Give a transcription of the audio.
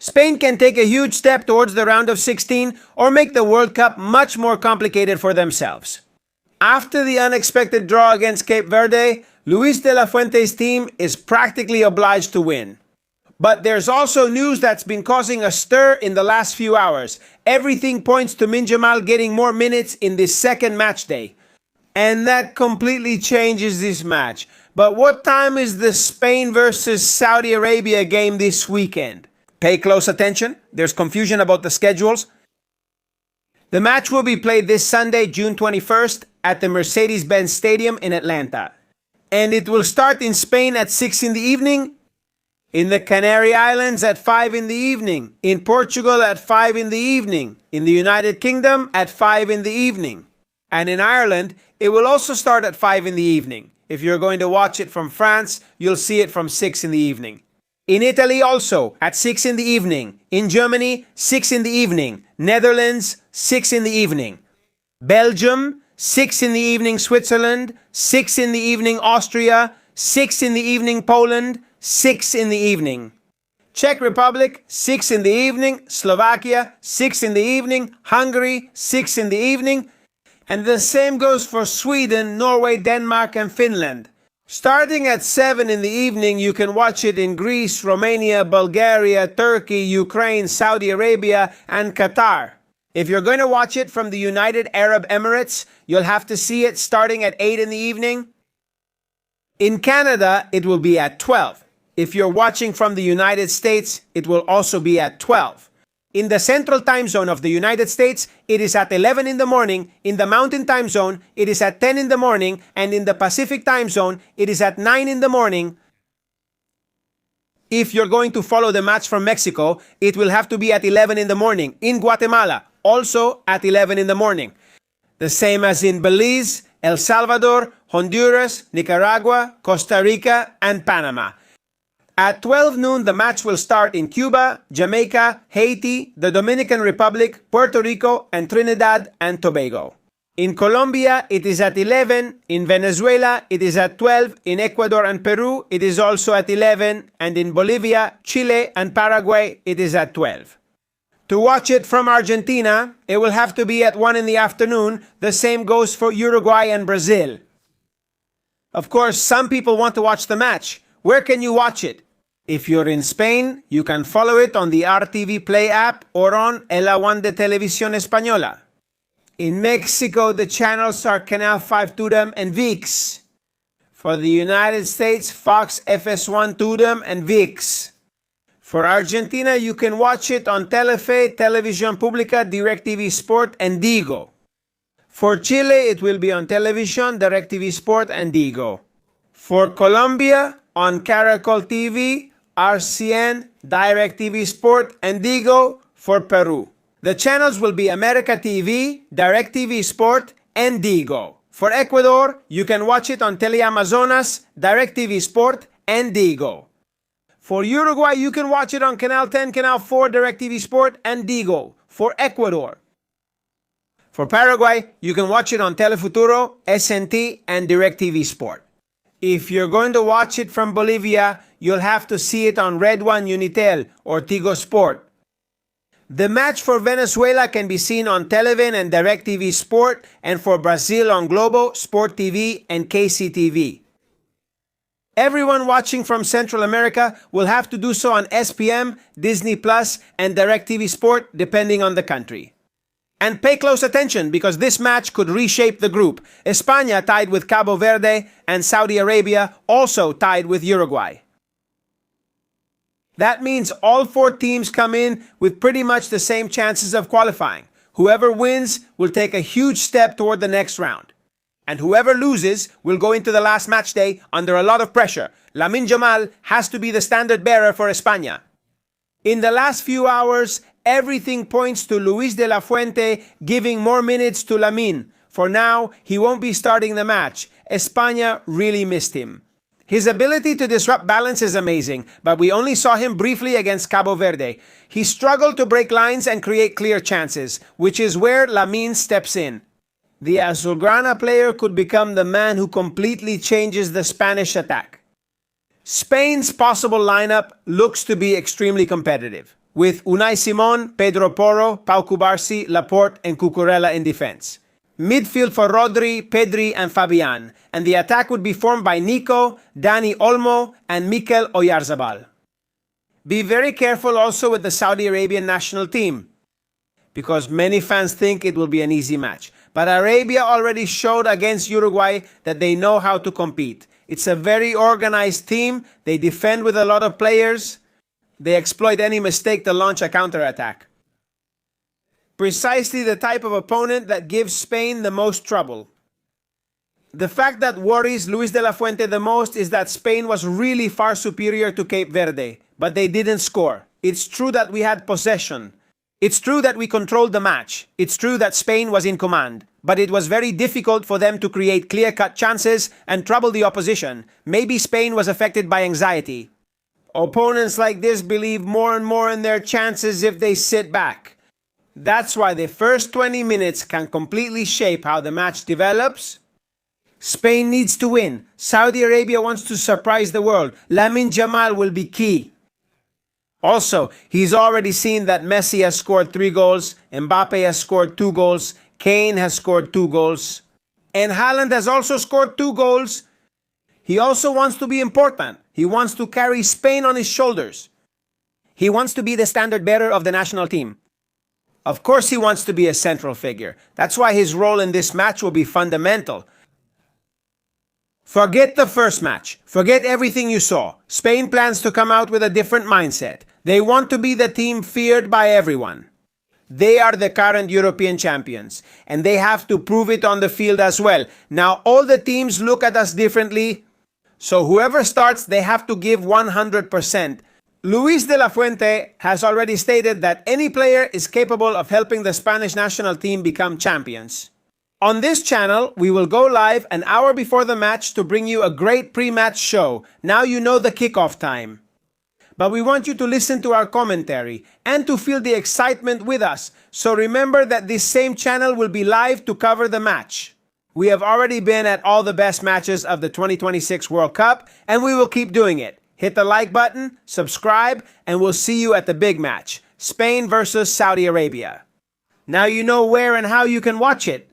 Spain can take a huge step towards the round of 16 or make the World Cup much more complicated for themselves. After the unexpected draw against Cape Verde, Luis de la Fuente's team is practically obliged to win. But there's also news that's been causing a stir in the last few hours. Everything points to Yamal getting more minutes in this second match day. And that completely changes this match. But what time is the Spain versus Saudi Arabia game this weekend? Pay close attention. There's confusion about the schedules. The match will be played this Sunday, June 21st, at the Mercedes-Benz Stadium in Atlanta. And it will start in Spain at 6 in the evening, in the Canary Islands at 5 in the evening, in Portugal at 5 in the evening, in the United Kingdom at 5 in the evening. And in Ireland, it will also start at 5 in the evening. If you're going to watch it from France, you'll see it from 6 in the evening. In Italy also, at 6 in the evening. In Germany, 6 in the evening. Netherlands, 6 in the evening. Belgium, 6 in the evening. Switzerland, 6 in the evening. Austria, 6 in the evening. Poland, 6 in the evening. Czech Republic, 6 in the evening. Slovakia, 6 in the evening. Hungary, 6 in the evening. And the same goes for Sweden, Norway, Denmark, and Finland. Starting at 7 in the evening, you can watch it in Greece, Romania, Bulgaria, Turkey, Ukraine, Saudi Arabia, and Qatar. If you're going to watch it from the United Arab Emirates, you'll have to see it starting at 8 in the evening. In Canada, it will be at 12. If you're watching from the United States, it will also be at 12. In the Central Time Zone of the United States, it is at 11 in the morning. In the Mountain Time Zone, it is at 10 in the morning. And in the Pacific Time Zone, it is at 9 in the morning. If you're going to follow the match from Mexico, it will have to be at 11 in the morning. In Guatemala, also at 11 in the morning. The same as in Belize, El Salvador, Honduras, Nicaragua, Costa Rica, and Panama. At 12 noon, the match will start in Cuba, Jamaica, Haiti, the Dominican Republic, Puerto Rico, and Trinidad and Tobago. In Colombia, it is at 11. In Venezuela, it is at 12. In Ecuador and Peru, it is also at 11. And in Bolivia, Chile, and Paraguay, it is at 12. To watch it from Argentina, it will have to be at 1 in the afternoon. The same goes for Uruguay and Brazil. Of course, some people want to watch the match. Where can you watch it? If you're in Spain, you can follow it on the RTV Play app or on El Aguan de Televisión Española. In Mexico, the channels are Canal 5 Tudem and VIX. For the United States, Fox FS1 Tudem and VIX. For Argentina, you can watch it on Telefe, Televisión Pública, DirecTV Sport, and Digo. For Chile, it will be on Television, DirecTV Sport, and Digo. For Colombia, on Caracol TV, RCN, DirecTV Sport, and Digo. For Peru, the channels will be America TV, DirecTV Sport, and Digo. For Ecuador, you can watch it on Teleamazonas, DirecTV Sport, and Digo. For Uruguay, you can watch it on Canal 10, Canal 4, DirecTV Sport, and Digo. For Ecuador. For Paraguay, you can watch it on Telefuturo, SNT, and DirecTV Sport. If you're going to watch it from Bolivia, you'll have to see it on Red One Unitel or Tigo Sport. The match for Venezuela can be seen on Televen and DirecTV Sport, and for Brazil on Globo, Sport TV, and KCTV. Everyone watching from Central America will have to do so on SPM, Disney Plus, and DirecTV Sport, depending on the country. And pay close attention because this match could reshape the group. España tied with Cabo Verde and Saudi Arabia also tied with Uruguay. That means all 4 teams come in with pretty much the same chances of qualifying. Whoever wins will take a huge step toward the next round. And whoever loses will go into the last match day under a lot of pressure. Lamine Yamal has to be the standard bearer for España. In the last few hours, everything points to Luis de la Fuente giving more minutes to Lamine. For now, he won't be starting the match. España really missed him. His ability to disrupt balance is amazing, but we only saw him briefly against Cabo Verde. He struggled to break lines and create clear chances, which is where Lamine steps in. The Azulgrana player could become the man who completely changes the Spanish attack. Spain's possible lineup looks to be extremely competitive. with Unai Simon, Pedro Porro, Pau Cubarsí, Laporte, and Cucurella in defense. Midfield for Rodri, Pedri, and Fabian, and the attack would be formed by Nico, Dani Olmo, and Mikel Oyarzabal. Be very careful also with the Saudi Arabian national team, because many fans think it will be an easy match. But Arabia already showed against Uruguay that they know how to compete. It's a very organized team. They defend with a lot of players. They exploit any mistake to launch a counterattack. Precisely the type of opponent that gives Spain the most trouble. The fact that worries Luis de la Fuente the most is that Spain was really far superior to Cape Verde, but they didn't score. It's true that we had possession. It's true that we controlled the match. It's true that Spain was in command. But it was very difficult for them to create clear-cut chances and trouble the opposition. Maybe Spain was affected by anxiety. Opponents like this believe more and more in their chances if they sit back. That's why the first 20 minutes can completely shape how the match develops. Spain needs to win. Saudi Arabia wants to surprise the world. Lamine Yamal will be key. Also, he's already seen that Messi has scored 3 goals, Mbappe has scored 2 goals, Kane has scored 2 goals, and Haaland has also scored 2 goals. He also wants to be important. He wants to carry Spain on his shoulders. He wants to be the standard bearer of the national team. Of course he wants to be a central figure. That's why his role in this match will be fundamental. Forget the first match. Forget everything you saw. Spain plans to come out with a different mindset. They want to be the team feared by everyone. They are the current European champions, and they have to prove it on the field as well. Now, all the teams look at us differently, so whoever starts, they have to give 100%. Luis de la Fuente has already stated that any player is capable of helping the Spanish national team become champions. On this channel, we will go live an hour before the match to bring you a great pre-match show. Now you know the kickoff time. But we want you to listen to our commentary and to feel the excitement with us. So remember that this same channel will be live to cover the match. We have already been at all the best matches of the 2026 World Cup, and we will keep doing it. Hit the like button, subscribe, and we'll see you at the big match, Spain versus Saudi Arabia. Now you know where and how you can watch it.